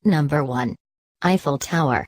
Number 1. Eiffel Tower.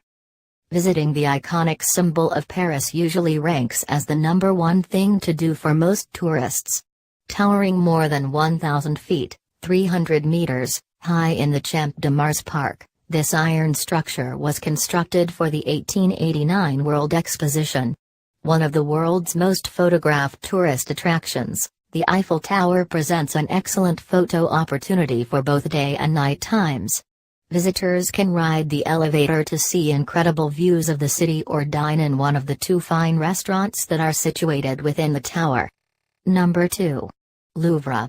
Visiting the iconic symbol of Paris usually ranks as the number one thing to do for most tourists. Towering more than 1,000 feet, 300 meters, high in the Champ de Mars Park, this iron structure was constructed for the 1889 World Exposition. One of the world's most photographed tourist attractions, the Eiffel Tower presents an excellent photo opportunity for both day and night times. Visitors can ride the elevator to see incredible views of the city or dine in one of the two fine restaurants that are situated within the tower. Number 2. Louvre.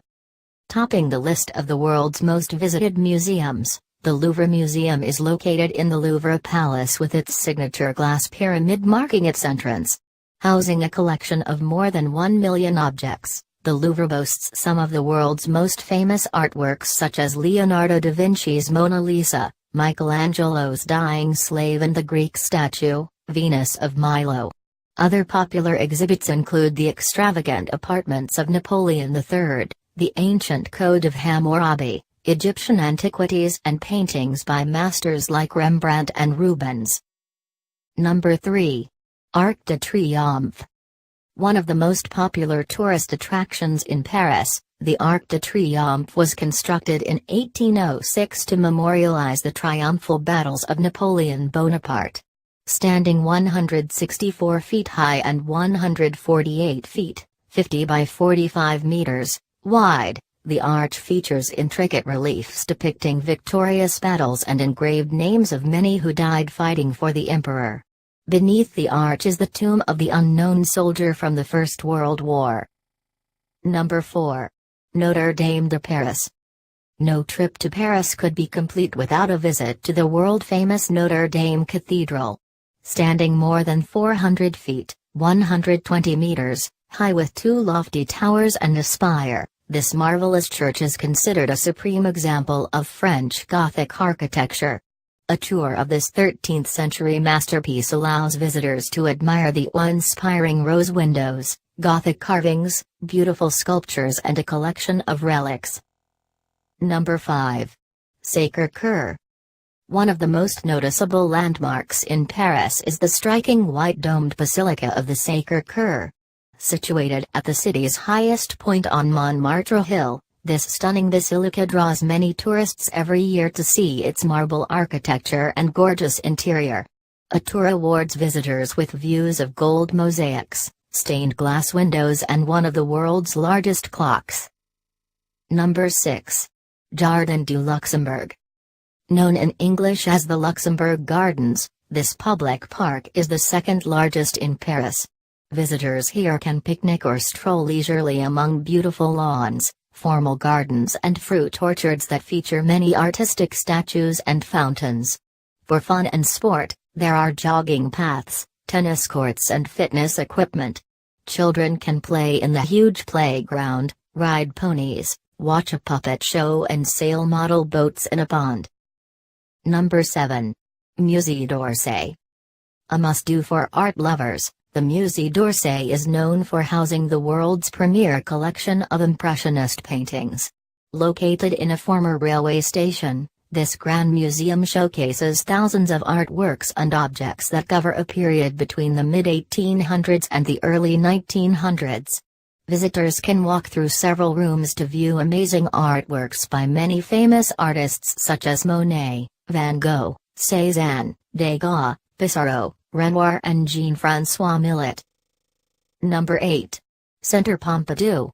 Topping the list of the world's most visited museums, the Louvre Museum is located in the Louvre Palace with its signature glass pyramid marking its entrance. Housing a collection of more than 1 million objects, the Louvre boasts some of the world's most famous artworks such as Leonardo da Vinci's Mona Lisa, Michelangelo's Dying Slave and the Greek statue, Venus of Milo. Other popular exhibits include the extravagant apartments of Napoleon III, the ancient Code of Hammurabi, Egyptian antiquities and paintings by masters like Rembrandt and Rubens. Number 3. Arc De Triomphe. One of the most popular tourist attractions in Paris, the Arc De Triomphe was constructed in 1806 to memorialize the triumphal battles of Napoleon Bonaparte. Standing 164 feet high and 148 feet, 50 by 45 meters, wide, the arch features intricate reliefs depicting victorious battles and engraved names of many who died fighting for the emperor. Beneath the arch is the tomb of the unknown soldier from the First World War. Number 4. Notre-Dame de Paris. No trip to Paris could be complete without a visit to the world-famous Notre-Dame Cathedral. Standing more than 400 feet, 120 meters, high with two lofty towers and a spire, this marvelous church is considered a supreme example of French Gothic architecture. A tour of this 13th-century masterpiece allows visitors to admire the awe-inspiring rose windows, Gothic carvings, beautiful sculptures and a collection of relics. Number 5. Sacré-Cœur. One of the most noticeable landmarks in Paris is the striking white domed Basilica of the Sacré-Cœur. Situated at the city's highest point on Montmartre Hill, this stunning basilica draws many tourists every year to see its marble architecture and gorgeous interior. A tour awards visitors with views of gold mosaics, stained glass windows and one of the world's largest clocks. Number 6. Jardin du Luxembourg. Known in English as the Luxembourg Gardens, this public park is the second largest in Paris. Visitors here can picnic or stroll leisurely among beautiful lawns, formal gardens and fruit orchards that feature many artistic statues and fountains. For fun and sport, there are jogging paths, tennis courts and fitness equipment. Children can play in the huge playground, ride ponies, watch a puppet show and sail model boats in a pond. Number 7. Musée d'Orsay. A must-do for art lovers. The Musée d'Orsay is known for housing the world's premier collection of Impressionist paintings. Located in a former railway station, this grand museum showcases thousands of artworks and objects that cover a period between the mid-1800s and the early 1900s. Visitors can walk through several rooms to view amazing artworks by many famous artists such as Monet, Van Gogh, Cézanne, Degas, Pissarro, Renoir and Jean-François Millet. Number 8. Centre Pompidou.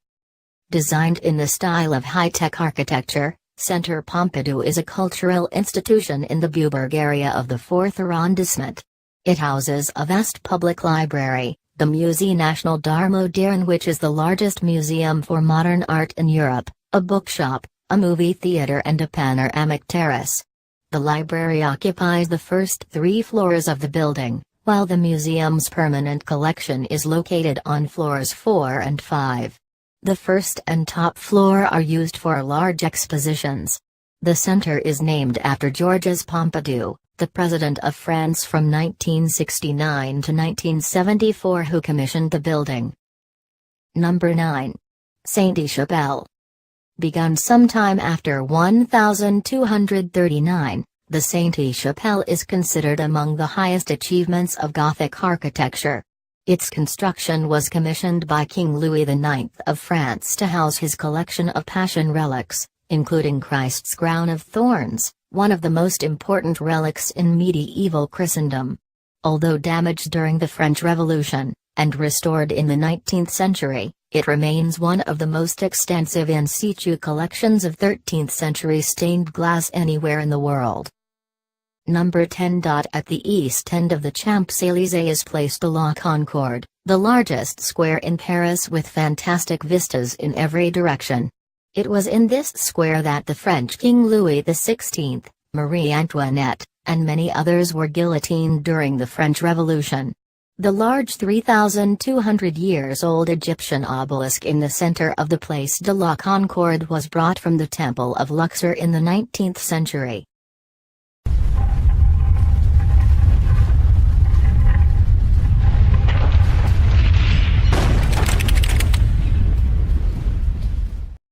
Designed in the style of high-tech architecture, Centre Pompidou is a cultural institution in the Beaubourg area of the 4th arrondissement. It houses a vast public library, the Musée National d'Art Moderne, which is the largest museum for modern art in Europe, a bookshop, a movie theater and a panoramic terrace. The library occupies the first 3 floors of the building, while the museum's permanent collection is located on floors 4 and 5. The first and top floor are used for large expositions. The center is named after Georges Pompidou, the President of France from 1969 to 1974, who commissioned the building. Number 9. Sainte Chapelle. Begun sometime after 1239, The Sainte Chapelle is considered among the highest achievements of Gothic architecture. Its construction was commissioned by King Louis IX of France to house his collection of Passion relics, including Christ's crown of thorns, one of the most important relics in medieval Christendom. Although damaged during the French Revolution, and restored in the 19th century, it remains one of the most extensive in situ collections of 13th-century stained glass anywhere in the world. Number 10. At the east end of the Champs-Élysées is Place de la Concorde, the largest square in Paris with fantastic vistas in every direction. It was in this square that the French King Louis XVI, Marie Antoinette, and many others were guillotined during the French Revolution. The large 3,200 years old Egyptian obelisk in the center of the Place de la Concorde was brought from the Temple of Luxor in the 19th century.